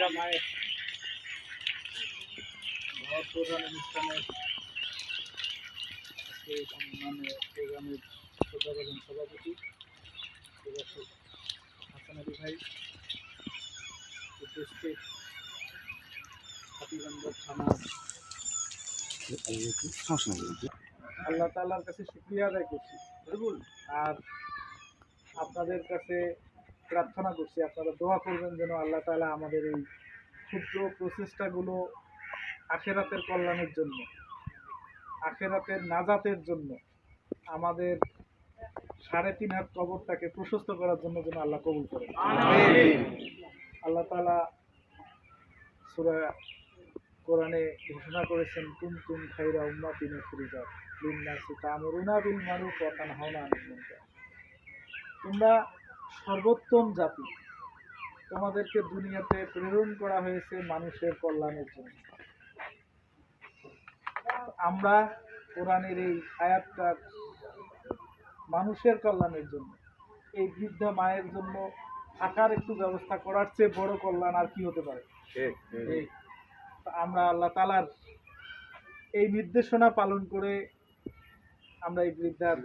বৃদ্ধা মায়ের প্রধান অনুষ্ঠানের আজকে প্রোগ্রামের শ্রদ্ধাভাজন সভাপতি প্রদর্শক হাসান আলী ভাই, উপস্থিত হাতিবান্ধা থানার আল্লাহ তাআলার কাছে শুকরিয়া আদায় করছি আর আপনাদের কাছে প্রার্থনা করছি, আপনারা দোয়া করবেন যেন আল্লাহ তাআলা আমাদের এই ক্ষুদ্র প্রচেষ্টাগুলো আখেরাতের কল্যাণের জন্য, আখেরাতের নাজাতের জন্য, আমাদের ৩.৫ হাত কবরটাকে প্রশস্ত করার জন্য যেন আল্লাহ কবুল করেন। আল্লাহ তাআলা সূরা কোরআনে ঘোষণা করেছেন, কুনতুম খায়রা উম্মাতিন উখরিজাত লিন-নাসি তা'মুরুনা বিল মারুফ ওয়া তানহাউনা আনিল মুনকার। তোমরা সর্বোত্তম জাতি, তোমাদেরকে দুনিয়াতে প্রেরণ করা হয়েছে মানুষের কল্যাণের জন্য। আমরা কোরআনের এই আয়াতটা মানুষের কল্যাণের জন্য, এই বৃদ্ধা মায়ের জন্য থাকার একটু ব্যবস্থা করার চেয়ে বড় কল্যাণ আর কি হতে পারে। আমরা আল্লাহ তাআলার এই নির্দেশনা পালন করে আমরা এই বৃদ্ধার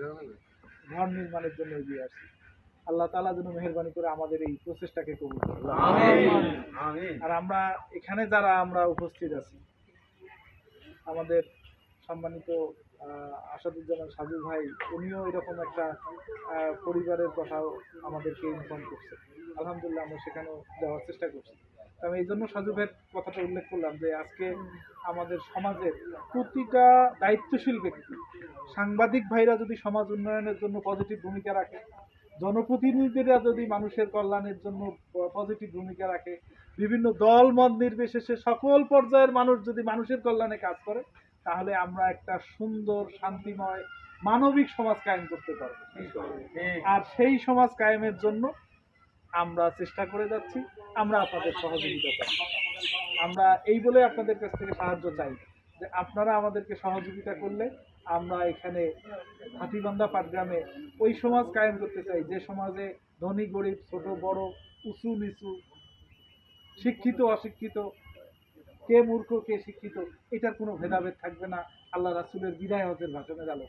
ঘর নির্মাণের জন্য এগিয়ে আসছি। আল্লাহ তাআলা যেন মেহেরবানি করে আমাদের এই প্রচেষ্টাকে কবুল করেন। আর আমরা এখানে যারা আমরা উপস্থিত আছি, আমাদের সম্মানিত আসাদুজ্জামান সাজু ভাই, উনিও এরকম একটা পরিবারের কথাও আমাদেরকে ইনফর্ম করছে। আলহামদুলিল্লাহ আমরা সেখানেও যাওয়ার চেষ্টা করছি। আমি এই জন্য সাজু ভাইয়ের কথাটা উল্লেখ করলাম যে আজকে আমাদের সমাজের প্রতিটা দায়িত্বশীল ব্যক্তি, সাংবাদিক ভাইরা যদি সমাজ উন্নয়নের জন্য পজিটিভ ভূমিকা রাখে, জনপ্রতিনিধিরা যদি মানুষের কল্যাণের জন্য পজিটিভ ভূমিকা রাখে, বিভিন্ন দল মত নির্বিশেষে সকল পর্যায়ের মানুষ যদি মানুষের কল্যাণে কাজ করে, তাহলে আমরা একটা সুন্দর, শান্তিময়, মানবিক সমাজ কায়েম করতে পারবো। আর সেই সমাজ কায়েমের জন্য আমরা চেষ্টা করে যাচ্ছি। আমরা আপনাদের সহযোগিতা চাই, আমরা এই বলে আপনাদের কাছ থেকে সাহায্য চাই যে আপনারা আমাদেরকে সহযোগিতা করলে আমরা এখানে হাতিবান্ধা পাটগ্রামে ওই সমাজ কায়েম করতে চাই যে সমাজে ধনী গরিব, ছোট বড়, উঁচু নিচু, শিক্ষিত অশিক্ষিত, কে মূর্খ কে শিক্ষিত, এটার কোনো ভেদাভেদ থাকবে না। আল্লাহ রাসূলের বিদায় হজের ভাষণের আলো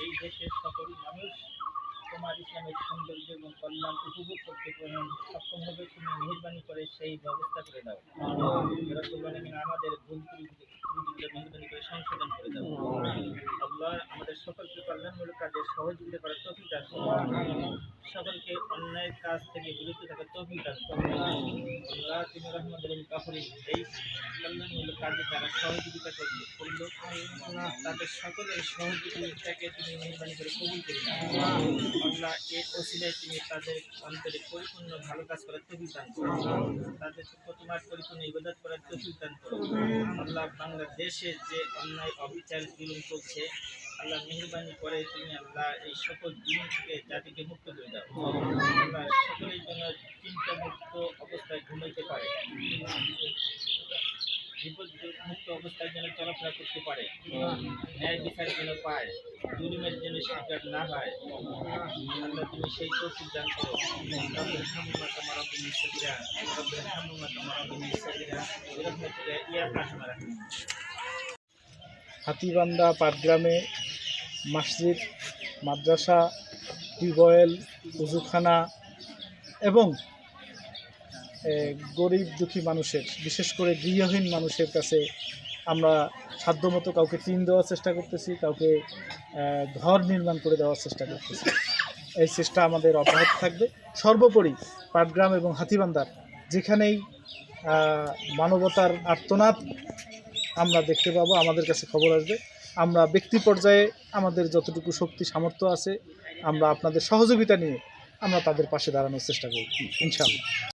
এই দেশের সকল মানুষ তোমার ইসলামের সৌন্দর্য এবং কল্যাণ উপভোগ করতে সক্ষম হবে, তুমি মেহেরবানি করে সেই ব্যবস্থা করে দাও। আমাদের ভুল ত্রুটিগুলো মেহেরবানি করে সংশোধন করে দাও। আল্লাহ আমাদের সকলকে কল্যাণমূলক কাজে সহযোগিতা করার তৌফিক দান করুন, সকলকে অন্যায়ের কাজ থেকে বিরত থাকার তৌফিক দান করুন। আল্লাহ তুমি রহমতুল কাফুরিন এই কল্যাণমূলক কাজে যারা সহযোগিতা করলো, তাদের সকলের সহযোগিতাকে তুমি মেহেরবানি করে কবুল করে দাও। আল্লাহ এই ওসিলায় তুমি তাদের অন্তরে পরিপূর্ণ ভালো কাজ করার তৌফিক দান করো, তাদের তোমার পরিপূর্ণ ইবাদত করার তৌফিক দান করো। আল্লাহ বাংলাদেশে যে অন্যায় অবিচার জুলুম চলছে, আল্লাহ মেহেরবানি করে তুমি আল্লাহ এই সকল জুলুম থেকে জাতিকে মুক্ত করে দাও। আল্লাহ সকলের জন্য চিন্তামুক্ত অবস্থায় ঘুমাইতে পারে, বিপদমুক্ত অবস্থায় যেন চলাফেরা করতে পারে, ন্যায় বিচার যেন পায়, জুলুমের যেন শিকার না হয়। আল্লাহ তুমি সেই তৌফিক দান করো। হাতিবান্ধা পাটগ্রামে মসজিদ, মাদ্রাসা, টিউবওয়েল, উজুখানা এবং গরিব দুঃখী মানুষের, বিশেষ করে গৃহহীন মানুষের কাছে আমরা সাধ্যমতো কাউকে টিন দেওয়ার চেষ্টা করতেছি, কাউকে ঘর নির্মাণ করে দেওয়ার চেষ্টা করতেছি। এই চেষ্টা আমাদের অব্যাহত থাকবে। সর্বোপরি পাটগ্রাম এবং হাতিবান্ধার যেখানেই মানবতার আর্তনাদ আমরা দেখতে পাবো, আমাদের কাছে খবর আসবে, আমরা ব্যক্তি পর্যায়ে আমাদের যতটুকু শক্তি সামর্থ্য আছে আমরা আপনাদের সহযোগিতা নিয়ে আমরা তাদের পাশে দাঁড়ানোর চেষ্টা করব ইনশাআল্লাহ।